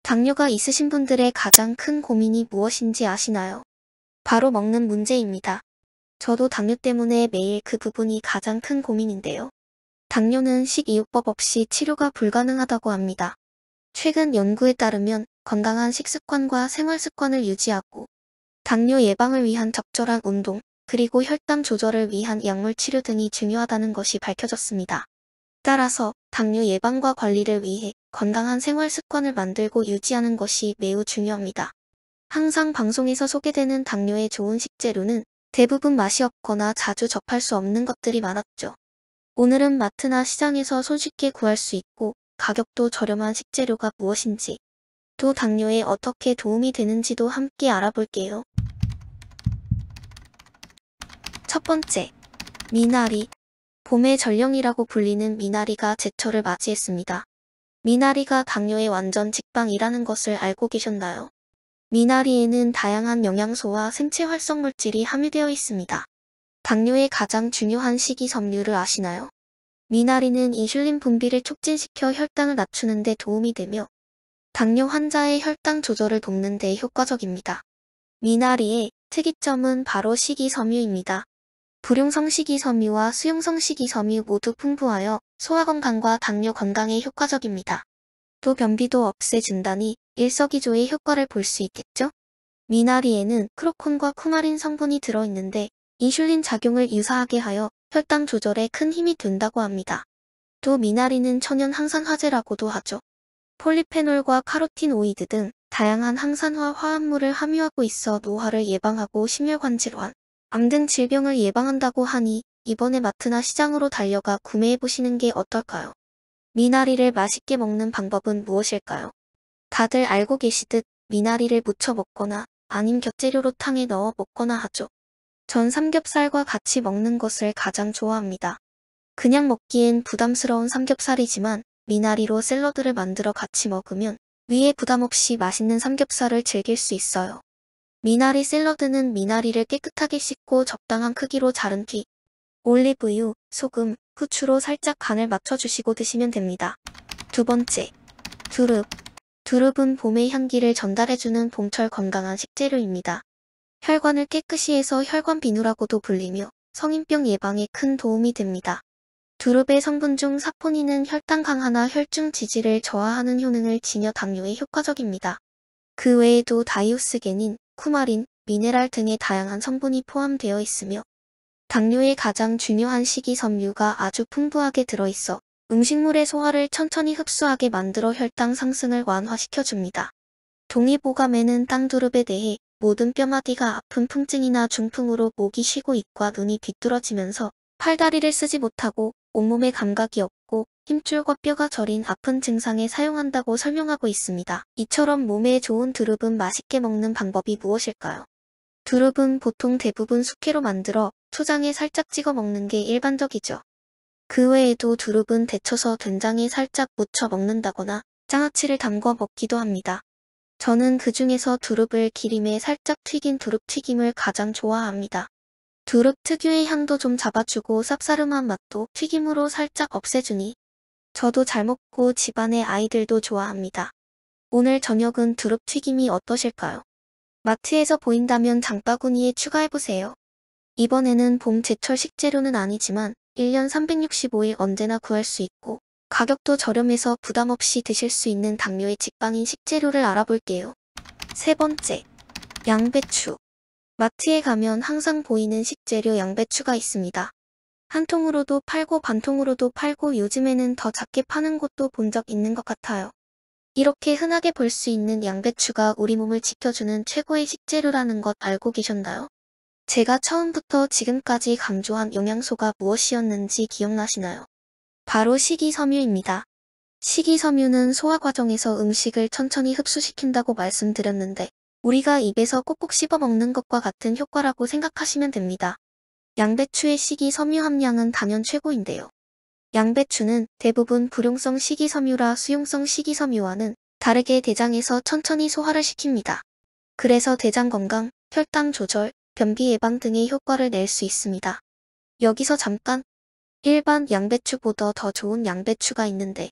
당뇨가 있으신 분들의 가장 큰 고민이 무엇인지 아시나요? 바로 먹는 문제입니다. 저도 당뇨 때문에 매일 그 부분이 가장 큰 고민인데요. 당뇨는 식이요법 없이 치료가 불가능하다고 합니다. 최근 연구에 따르면 건강한 식습관과 생활습관을 유지하고 당뇨 예방을 위한 적절한 운동, 그리고 혈당 조절을 위한 약물 치료 등이 중요하다는 것이 밝혀졌습니다. 따라서 당뇨 예방과 관리를 위해 건강한 생활 습관을 만들고 유지하는 것이 매우 중요합니다. 항상 방송에서 소개되는 당뇨에 좋은 식재료는 대부분 맛이 없거나 자주 접할 수 없는 것들이 많았죠. 오늘은 마트나 시장에서 손쉽게 구할 수 있고 가격도 저렴한 식재료가 무엇인지, 또 당뇨에 어떻게 도움이 되는지도 함께 알아볼게요. 첫 번째, 미나리. 봄의 전령이라고 불리는 미나리가 제철을 맞이했습니다. 미나리가 당뇨의 완전 직방이라는 것을 알고 계셨나요? 미나리에는 다양한 영양소와 생체 활성 물질이 함유되어 있습니다. 당뇨의 가장 중요한 식이섬유를 아시나요? 미나리는 인슐린 분비를 촉진시켜 혈당을 낮추는 데 도움이 되며 당뇨 환자의 혈당 조절을 돕는 데 효과적입니다. 미나리의 특이점은 바로 식이섬유입니다. 불용성 식이섬유와 수용성 식이섬유 모두 풍부하여 소화 건강과 당뇨 건강에 효과적입니다. 또 변비도 없애준다니 일석이조의 효과를 볼 수 있겠죠? 미나리에는 크로콘과 쿠마린 성분이 들어있는데 인슐린 작용을 유사하게 하여 혈당 조절에 큰 힘이 된다고 합니다. 또 미나리는 천연 항산화제라고도 하죠. 폴리페놀과 카로티노이드 등 다양한 항산화 화합물을 함유하고 있어 노화를 예방하고 심혈관 질환, 암 등 질병을 예방한다고 하니 이번에 마트나 시장으로 달려가 구매해보시는 게 어떨까요? 미나리를 맛있게 먹는 방법은 무엇일까요? 다들 알고 계시듯 미나리를 무쳐 먹거나 아님 곁재료로 탕에 넣어 먹거나 하죠. 전 삼겹살과 같이 먹는 것을 가장 좋아합니다. 그냥 먹기엔 부담스러운 삼겹살이지만 미나리로 샐러드를 만들어 같이 먹으면 위에 부담 없이 맛있는 삼겹살을 즐길 수 있어요. 미나리 샐러드는 미나리를 깨끗하게 씻고 적당한 크기로 자른 뒤 올리브유, 소금, 후추로 살짝 간을 맞춰주시고 드시면 됩니다. 두 번째, 두릅. 두릅은 봄의 향기를 전달해주는 봄철 건강한 식재료입니다. 혈관을 깨끗이 해서 혈관 비누라고도 불리며 성인병 예방에 큰 도움이 됩니다. 두릅의 성분 중 사포닌은 혈당 강화나 혈중 지지를 저하하는 효능을 지녀 당뇨에 효과적입니다. 그 외에도 다이오스게닌, 쿠마린, 미네랄 등의 다양한 성분이 포함되어 있으며 당뇨의 가장 중요한 식이섬유가 아주 풍부하게 들어있어 음식물의 소화를 천천히 흡수하게 만들어 혈당 상승을 완화시켜줍니다. 동의보감에는 땅두릅에 대해 모든 뼈마디가 아픈 통증이나 중풍으로 목이 쉬고 입과 눈이 비뚤어지면서 팔다리를 쓰지 못하고 온몸에 감각이 없고 힘줄과 뼈가 저린 아픈 증상에 사용한다고 설명하고 있습니다. 이처럼 몸에 좋은 두릅은 맛있게 먹는 방법이 무엇일까요? 두릅은 보통 대부분 숙회로 만들어 초장에 살짝 찍어 먹는 게 일반적이죠. 그 외에도 두릅은 데쳐서 된장에 살짝 묻혀 먹는다거나 장아찌를 담궈 먹기도 합니다. 저는 그 중에서 두릅을 기름에 살짝 튀긴 두릅튀김을 가장 좋아합니다. 두릅 특유의 향도 좀 잡아주고 쌉싸름한 맛도 튀김으로 살짝 없애주니 저도 잘 먹고 집안의 아이들도 좋아합니다. 오늘 저녁은 두릅튀김이 어떠실까요? 마트에서 보인다면 장바구니에 추가해보세요. 이번에는 봄 제철 식재료는 아니지만 1년 365일 언제나 구할 수 있고 가격도 저렴해서 부담 없이 드실 수 있는 당뇨의 직방인 식재료를 알아볼게요. 세 번째, 양배추. 마트에 가면 항상 보이는 식재료 양배추가 있습니다. 한 통으로도 팔고 반 통으로도 팔고 요즘에는 더 작게 파는 곳도 본 적 있는 것 같아요. 이렇게 흔하게 볼 수 있는 양배추가 우리 몸을 지켜주는 최고의 식재료라는 것 알고 계셨나요? 제가 처음부터 지금까지 강조한 영양소가 무엇이었는지 기억나시나요? 바로 식이섬유입니다. 식이섬유는 소화 과정에서 음식을 천천히 흡수시킨다고 말씀드렸는데 우리가 입에서 꼭꼭 씹어 먹는 것과 같은 효과라고 생각하시면 됩니다. 양배추의 식이섬유 함량은 단연 최고인데요. 양배추는 대부분 불용성 식이섬유라 수용성 식이섬유와는 다르게 대장에서 천천히 소화를 시킵니다. 그래서 대장 건강, 혈당 조절, 변비 예방 등의 효과를 낼 수 있습니다. 여기서 잠깐! 일반 양배추보다 더 좋은 양배추가 있는데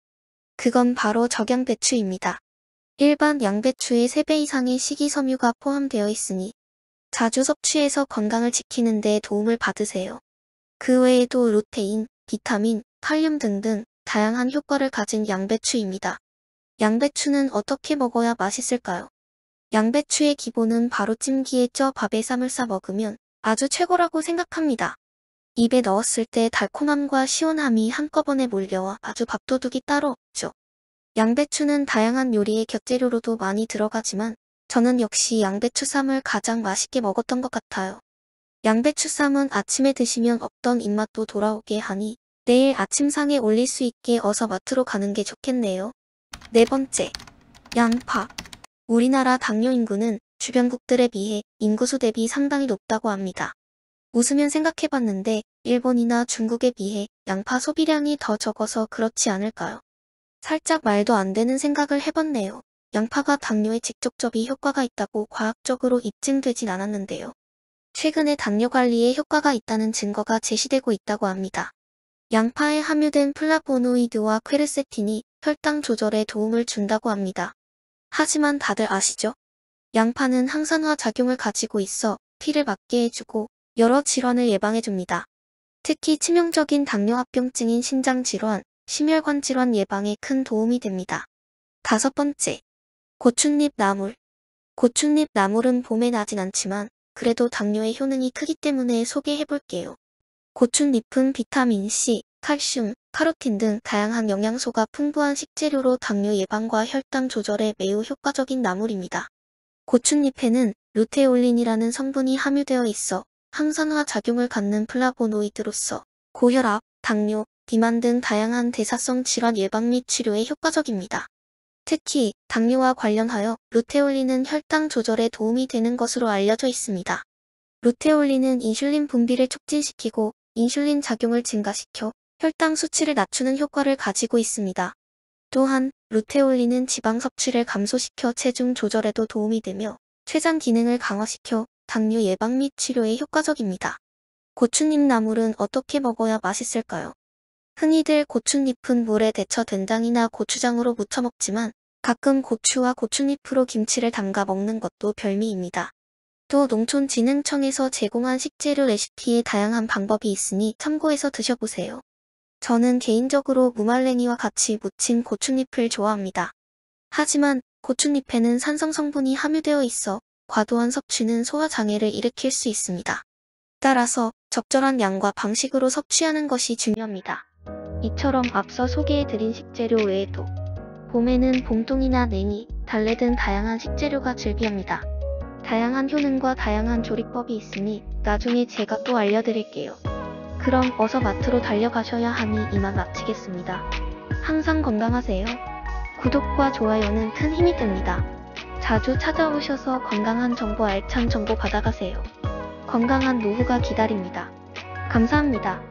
그건 바로 적양배추입니다. 일반 양배추의 3배 이상의 식이섬유가 포함되어 있으니 자주 섭취해서 건강을 지키는 데 도움을 받으세요. 그 외에도 루테인, 비타민, 칼륨 등등 다양한 효과를 가진 양배추입니다. 양배추는 어떻게 먹어야 맛있을까요? 양배추의 기본은 바로 찜기에 쪄 밥에 쌈을 싸 먹으면 아주 최고라고 생각합니다. 입에 넣었을 때 달콤함과 시원함이 한꺼번에 몰려와 아주 밥도둑이 따로 없죠. 양배추는 다양한 요리의 곁재료로도 많이 들어가지만 저는 역시 양배추쌈을 가장 맛있게 먹었던 것 같아요. 양배추쌈은 아침에 드시면 없던 입맛도 돌아오게 하니 내일 아침상에 올릴 수 있게 어서 마트로 가는 게 좋겠네요. 네 번째, 양파. 우리나라 당뇨 인구는 주변국들에 비해 인구수 대비 상당히 높다고 합니다. 웃으면 생각해봤는데 일본이나 중국에 비해 양파 소비량이 더 적어서 그렇지 않을까요? 살짝 말도 안 되는 생각을 해봤네요. 양파가 당뇨에 직접적인 효과가 있다고 과학적으로 입증되진 않았는데요. 최근에 당뇨 관리에 효과가 있다는 증거가 제시되고 있다고 합니다. 양파에 함유된 플라보노이드와 퀘르세틴이 혈당 조절에 도움을 준다고 합니다. 하지만 다들 아시죠? 양파는 항산화 작용을 가지고 있어 피를 맑게 해주고 여러 질환을 예방해줍니다. 특히 치명적인 당뇨합병증인 심장질환, 심혈관 질환 예방에 큰 도움이 됩니다. 다섯 번째, 고춧잎 나물. 고춧잎 나물은 봄에 나진 않지만 그래도 당뇨에 효능이 크기 때문에 소개해볼게요. 고춧잎은 비타민C, 칼슘, 카로틴 등 다양한 영양소가 풍부한 식재료로 당뇨 예방과 혈당 조절에 매우 효과적인 나물입니다. 고춧잎에는 루테올린이라는 성분이 함유되어 있어 항산화 작용을 갖는 플라보노이드로서 고혈압, 당뇨, 비만 등 다양한 대사성 질환 예방 및 치료에 효과적입니다. 특히 당뇨와 관련하여 루테올린은 혈당 조절에 도움이 되는 것으로 알려져 있습니다. 루테올린은 인슐린 분비를 촉진시키고 인슐린 작용을 증가시켜 혈당 수치를 낮추는 효과를 가지고 있습니다. 또한 루테올린은 지방 섭취를 감소시켜 체중 조절에도 도움이 되며 췌장 기능을 강화시켜 당뇨 예방 및 치료에 효과적입니다. 고추잎 나물은 어떻게 먹어야 맛있을까요? 흔히들 고추잎은 물에 데쳐 된장이나 고추장으로 무쳐 먹지만 가끔 고추와 고추잎으로 김치를 담가 먹는 것도 별미입니다. 또 농촌진흥청에서 제공한 식재료 레시피에 다양한 방법이 있으니 참고해서 드셔보세요. 저는 개인적으로 무말랭이와 같이 무친 고추잎을 좋아합니다. 하지만 고추잎에는 산성 성분이 함유되어 있어 과도한 섭취는 소화장애를 일으킬 수 있습니다. 따라서 적절한 양과 방식으로 섭취하는 것이 중요합니다. 이처럼 앞서 소개해드린 식재료 외에도 봄에는 봄동이나 냉이, 달래 등 다양한 식재료가 즐비합니다. 다양한 효능과 다양한 조리법이 있으니 나중에 제가 또 알려드릴게요. 그럼 어서 마트로 달려가셔야 하니 이만 마치겠습니다. 항상 건강하세요. 구독과 좋아요는 큰 힘이 됩니다. 자주 찾아오셔서 건강한 정보 알찬 정보 받아가세요. 건강한 노후가 기다립니다. 감사합니다.